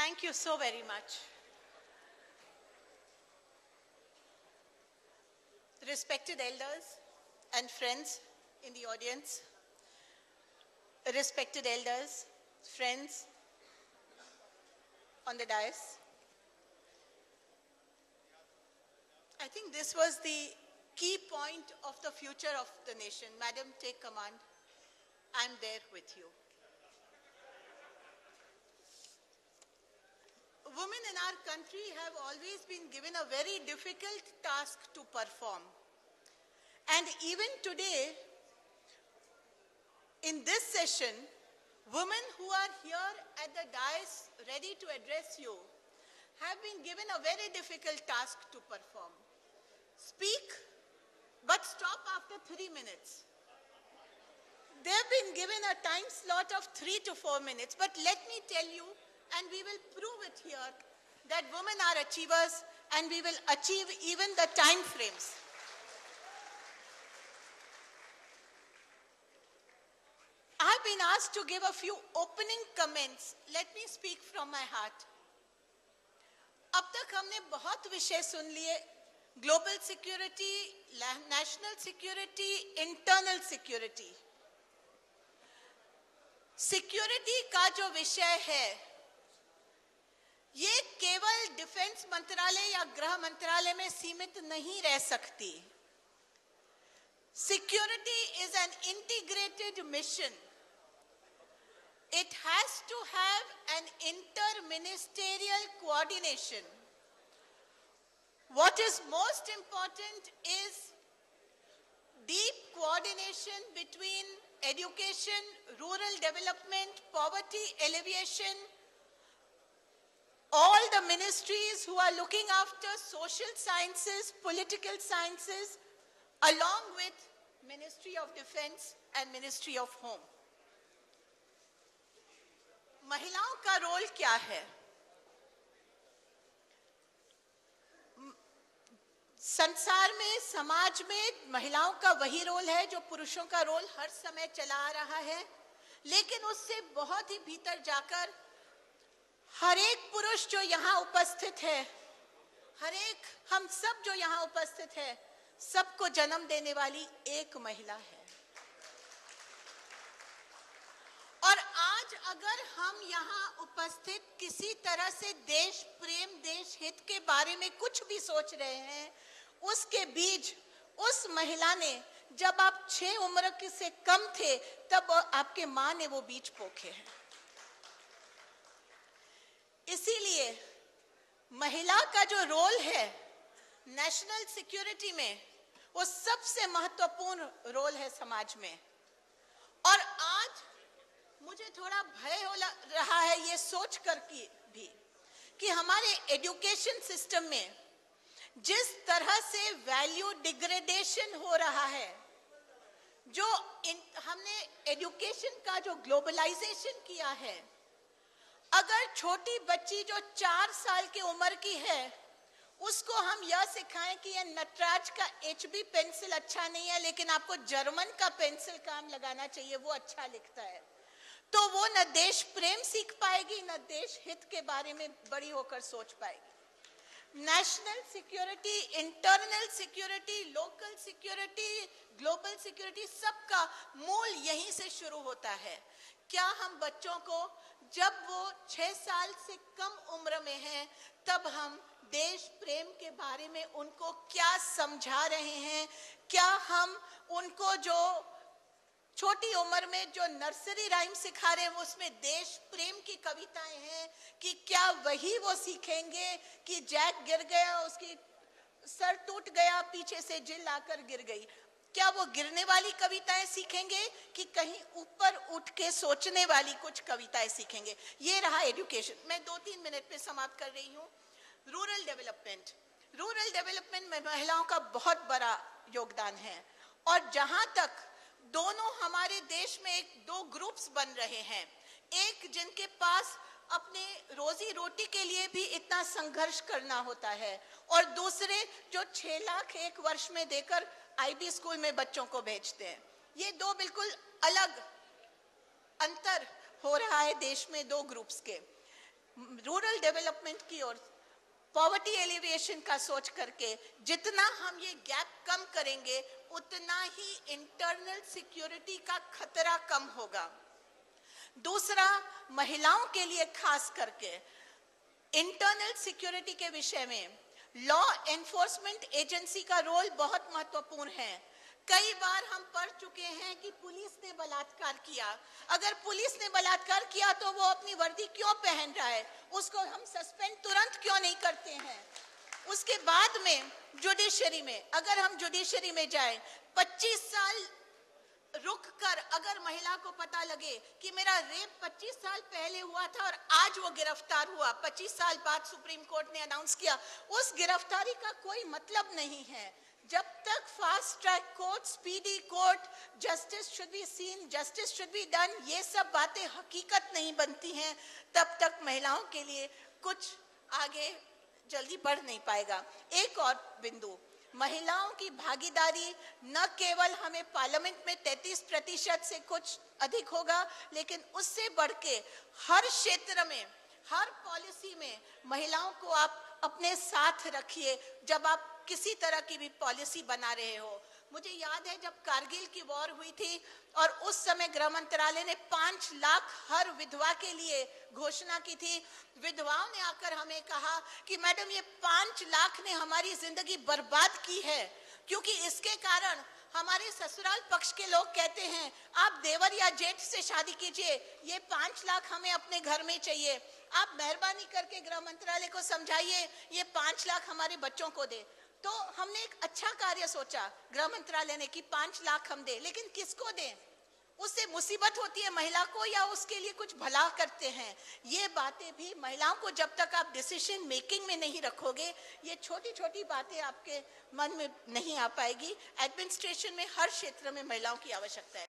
Thank you so very much. Respected elders and friends in the audience, respected elders, friends on the dais, I think this was the key point of the future of the nation. Madam, take command. I'm there with you. Women in our country have always been given a very difficult task to perform. And even today, in this session, women who are here at the dais ready to address you have been given a very difficult task to perform. Speak, but stop after 3 minutes. They've been given a time slot of 3 to 4 minutes, but let me tell you, and we will prove it here, that women are achievers and we will achieve even the time frames. I've been asked to give a few opening comments. Let me speak from my heart. अब तक हमने बहुत विषय सुन लिए, global security, national security, internal security. Security का जो विषय है, ये केवल डिफेंस मंत्रालय या गृह मंत्रालय में सीमित नहीं रह सकती। Security is an integrated mission. It has to have an inter-ministerial coordination. What is most important is deep coordination between education, rural development, poverty alleviation, all the ministries who are looking after social sciences, political sciences, along with Ministry of Defense and Ministry of Home. महिलाओं का role क्या है? संसार में, समाज में महिलाओं का वही रोल है जो पुरुषों का रोल हर समय चला आ रहा है, लेकिन उससे बहुत ही भीतर जाकर हर एक पुरुष जो यहाँ उपस्थित है, हर एक हम सब जो यहाँ उपस्थित है, सबको जन्म देने वाली एक महिला है। और आज अगर हम यहाँ उपस्थित किसी तरह से देश प्रेम, देश हित के बारे में कुछ भी सोच रहे हैं, उसके बीज उस महिला ने, जब आप 6 उम्र से कम थे, तब आपके माँ ने वो बीज पोखे हैं। इसीलिए महिला का जो रोल है नेशनल सिक्योरिटी में, वो सबसे महत्वपूर्ण रोल है समाज में। और आज मुझे थोड़ा भय हो रहा है ये सोच कर भी कि हमारे एजुकेशन सिस्टम में जिस तरह से वैल्यू डिग्रेडेशन हो रहा है, जो हमने एजुकेशन का जो ग्लोबलाइजेशन किया है, अगर छोटी बच्ची जो 4 साल की उम्र की है, उसको हम यह सिखाएं कि ये नटराज का HB पेंसिल अच्छा नहीं है, लेकिन आपको जर्मन का पेंसिल काम लगाना चाहिए, वो अच्छा लिखता है, तो वो न देश प्रेम सीख पाएगी, न देश हित के बारे में बड़ी होकर सोच पाएगी। National security, internal security, local security, global security, सबका मूल यहीं से शुरू होता है। क्या हम बच्चों को जब वो 6 साल से कम उम्र में हैं, तब हम देश प्रेम के बारे में उनको क्या समझा रहे हैं? क्या हम उनको जो छोटी उम्र में जो नर्सरी राइम सिखा रहे हैं, उसमें देश प्रेम की कविताएं हैं, कि क्या वही वो सीखेंगे कि जैक गिर गया, उसकी सर टूट गया, पीछे से जिल आकर गिर गई? क्या वो गिरने वाली कविताएं सीखेंगे कि कहीं ऊपर उठ के सोचने वाली कुछ कविताएं सीखेंगे? ये रहा एजुकेशन। मैं 2-3 मिनट पे समाप्त कर रही हूँ। रूरल डेवलपमेंट में महिलाओं का बहुत बड़ा योगदान है, और जहां तक दोनों हमारे देश में 2 ग्रुप्स बन रहे हैं, एक जिनके पास अपने रोजी रोटी के लिए भी इतना संघर्ष करना होता है, और दूसरे जो 6 लाख एक वर्ष में देकर IB स्कूल में बच्चों को भेजते हैं। ये 2 बिल्कुल अलग अंतर हो रहा है देश में 2 ग्रुप्स के। रूरल डेवलपमेंट की ओर, पॉवर्टी एलिविएशन का सोच करके जितना हम ये गैप कम करेंगे उतना ही इंटरनल सिक्योरिटी का खतरा कम होगा। दूसरा, महिलाओं के लिए खास करके इंटरनल सिक्योरिटी के विषय में लॉ एनफोर्समेंट एजेंसी का रोल बहुत महत्वपूर्ण है। कई बार हम पढ़ चुके हैं कि पुलिस ने बलात्कार किया। अगर पुलिस ने बलात्कार किया तो वो अपनी वर्दी क्यों पहन रहा है, उसको हम सस्पेंड तुरंत क्यों नहीं करते हैं? उसके बाद में जुडिशरी में, अगर हम जुडिशरी में जाएं, 25 साल रुक कर अगर महिला को पता लगे कि मेरा रेप 25 साल पहले हुआ था और आज वो गिरफ्तार हुआ, 25 साल बाद सुप्रीम कोर्ट ने अनाउंस किया, उस गिरफ्तारी का कोई मतलब नहीं है। जब तक fast track court, speedy court, justice should be seen, justice should be done, ये सब बातें हकीकत नहीं बनती हैं, तब तक महिलाओं के लिए कुछ आगे जल्दी बढ़ नहीं पाएगा। एक और बिंदु, महिलाओं की भागीदारी न केवल हमें पार्लियामेंट में 33% से कुछ अधिक होगा, लेकिन उससे बढ़ के हर क्षेत्र में, हर पॉलिसी में महिलाओं को आप अपने साथ रखिए जब आप किसी तरह की भी पॉलिसी बना रहे हो। मुझे याद है जब कारगिल की वॉर हुई थी और उस समय गृह मंत्रालय ने 5 लाख हर विधवा के लिए घोषणा की थी। विधवाओं ने आकर हमें कहा कि मैडम ये 5 लाख ने हमारी जिंदगी बर्बाद की है, क्योंकि इसके कारण हमारे ससुराल पक्ष के लोग कहते हैं आप देवर या जेठ से शादी कीजिए, ये 5 लाख हमें अपने घर में चाहिए। आप मेहरबानी करके गृह मंत्रालय को समझाइए ये 5 लाख हमारे बच्चों को दे। तो हमने एक अच्छा कार्य सोचा गृह मंत्रालय ने कि 5 लाख हम दे, लेकिन किसको दें? उससे मुसीबत होती है महिला को या उसके लिए कुछ भला करते हैं? ये बातें भी महिलाओं को जब तक आप डिसीजन मेकिंग में नहीं रखोगे, ये छोटी छोटी बातें आपके मन में नहीं आ पाएगी। एडमिनिस्ट्रेशन में हर क्षेत्र में महिलाओं की आवश्यकता है।